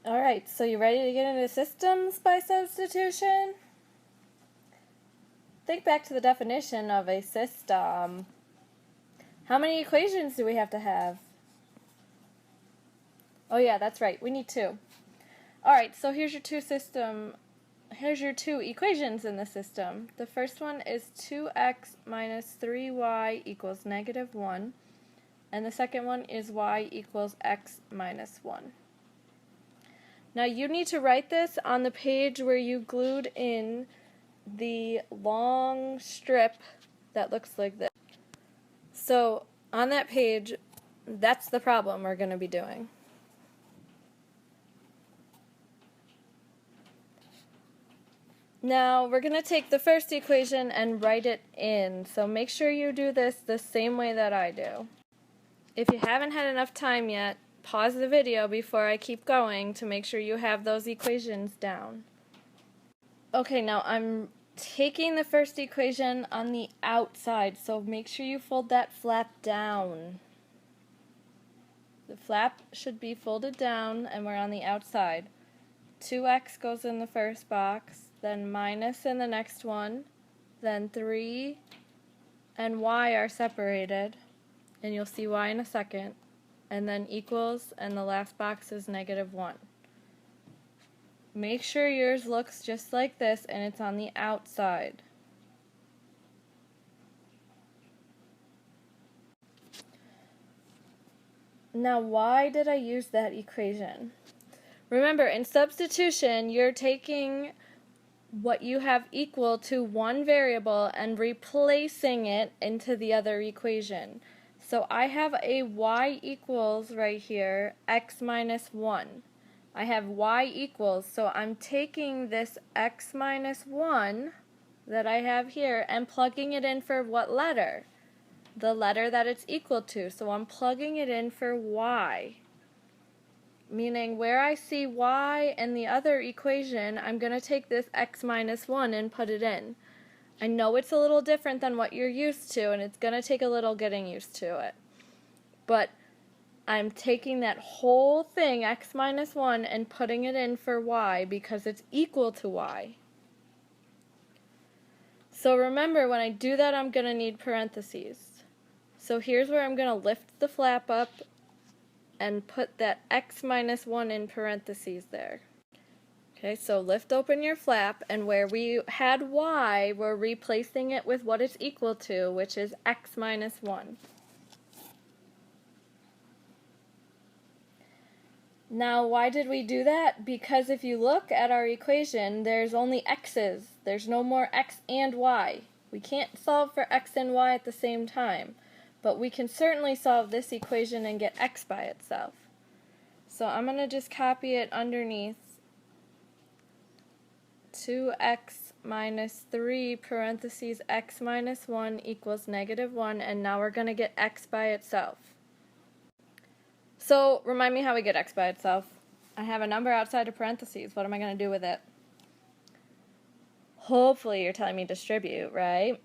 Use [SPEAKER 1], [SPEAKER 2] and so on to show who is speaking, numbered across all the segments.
[SPEAKER 1] Alright, so you ready to get into systems by substitution? Think back to the definition of a system. How many equations do we have to have? Oh yeah, that's right, we need 2. Alright, so here's your two equations in the system. The first one is 2x minus 3y equals negative 1. And the second one is y equals x minus 1. Now you need to write this on the page where you glued in the long strip that looks like this. So on that page, that's the problem we're going to be doing. Now we're going to take the first equation and write it in. So make sure you do this the same way that I do. If you haven't had enough time yet, pause the video before I keep going to make sure you have those equations down. Okay, now I'm taking the first equation on the outside, so make sure you fold that flap down. The flap should be folded down and we're on the outside. 2x goes in the first box, then minus in the next one, then 3 and y are separated, and you'll see y in a second, and then equals, and the last box is negative 1. Make sure yours looks just like this and it's on the outside. Now why did I use that equation? Remember, in substitution you're taking what you have equal to one variable and replacing it into the other equation. So I have a y equals right here, x minus 1. I have y equals, so I'm taking this x minus 1 that I have here and plugging it in for what letter? The letter that it's equal to. So I'm plugging it in for y. Meaning where I see y in the other equation, I'm going to take this x minus 1 and put it in. I know it's a little different than what you're used to, and it's going to take a little getting used to it. But I'm taking that whole thing, x minus 1, and putting it in for y because it's equal to y. So remember, when I do that, I'm going to need parentheses. So here's where I'm going to lift the flap up and put that x minus 1 in parentheses there. Okay, so lift open your flap, and where we had y, we're replacing it with what it's equal to, which is x minus 1. Now, why did we do that? Because if you look at our equation, there's only x's. There's no more x and y. We can't solve for x and y at the same time, but we can certainly solve this equation and get x by itself. So I'm going to just copy it underneath 2x minus 3 parentheses x minus 1 equals negative 1, and now we're going to get x by itself. So remind me how we get x by itself. I have a number outside of parentheses. What am I going to do with it? Hopefully you're telling me distribute, right?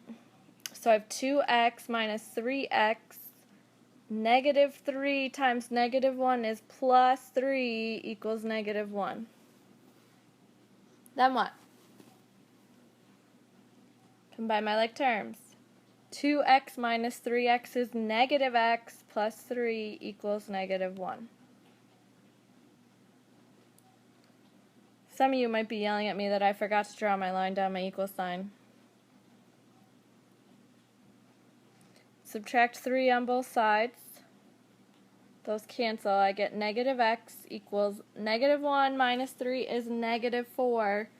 [SPEAKER 1] So I have 2x minus 3x. Negative 3 times negative 1 is plus 3 equals negative 1. Then what? Combine my like terms. 2x minus 3x is negative x plus 3 equals negative 1. Some of you might be yelling at me that I forgot to draw my line down my equal sign. Subtract 3 on both sides. Those cancel. I get negative x equals negative 1 minus 3 is negative 4.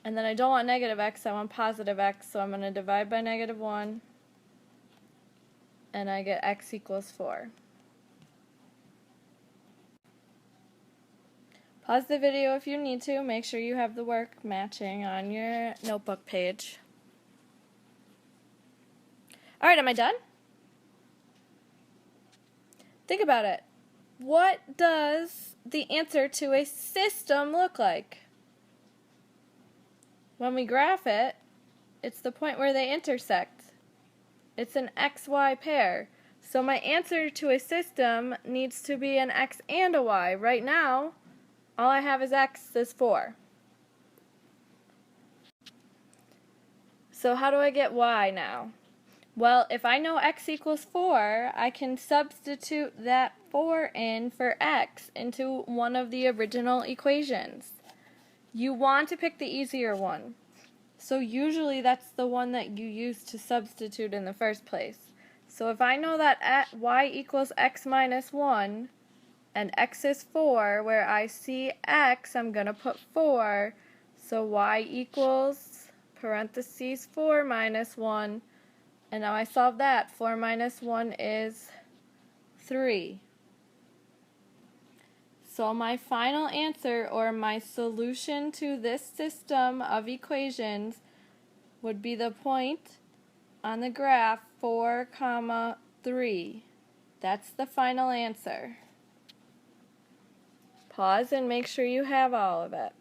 [SPEAKER 1] And then I don't want negative x, I want positive x, so I'm going to divide by negative 1, and I get x equals 4. Pause the video if you need to. Make sure you have the work matching on your notebook page. Alright, am I done? Think about it. What does the answer to a system look like? When we graph it, it's the point where they intersect. It's an XY pair. So my answer to a system needs to be an X and a Y. Right now, all I have is x is 4. So how do I get y now? Well, if I know x equals 4, I can substitute that 4 in for x into one of the original equations. You want to pick the easier one. So usually that's the one that you use to substitute in the first place. So if I know that y equals x minus 1 and x is 4, where I see x, I'm going to put 4. So y equals parentheses 4 minus 1. And now I solve that. 4 minus 1 is 3. So my final answer, or my solution to this system of equations, would be the point on the graph 4, 3. That's the final answer. Pause and make sure you have all of it.